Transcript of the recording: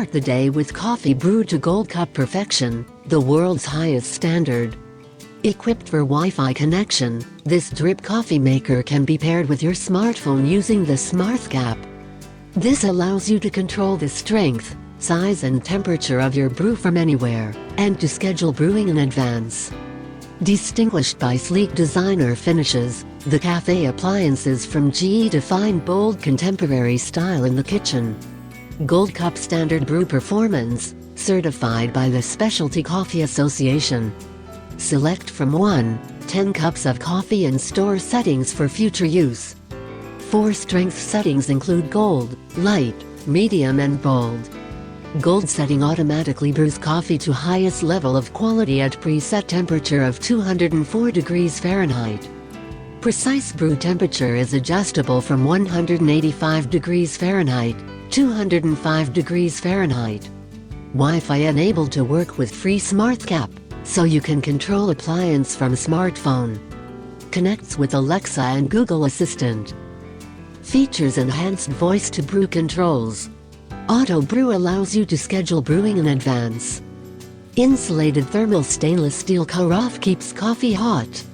Start the day with coffee brewed to gold cup perfection, the world's highest standard. Equipped for Wi-Fi connection, this drip coffee maker can be paired with your smartphone using the SmartHQ app. This allows you to control the strength, size and temperature of your brew from anywhere, and to schedule brewing in advance. Distinguished by sleek designer finishes, the Café appliances from GE define bold contemporary style in the kitchen. Gold Cup Standard Brew Performance, certified by the Specialty Coffee Association. Select from 1-10 cups of coffee and store settings for future use. 4 strength settings include gold, light, medium and bold. Gold setting automatically brews coffee to highest level of quality at preset temperature of 204 degrees Fahrenheit. Precise brew temperature is adjustable from 185 degrees Fahrenheit, 205 degrees Fahrenheit. Wi-Fi enabled to work with free SmartHQ app, so you can control appliance from smartphone. Connects with Alexa and Google Assistant. Features enhanced voice to brew controls. Auto brew allows you to schedule brewing in advance. Insulated thermal stainless steel carafe keeps coffee hot.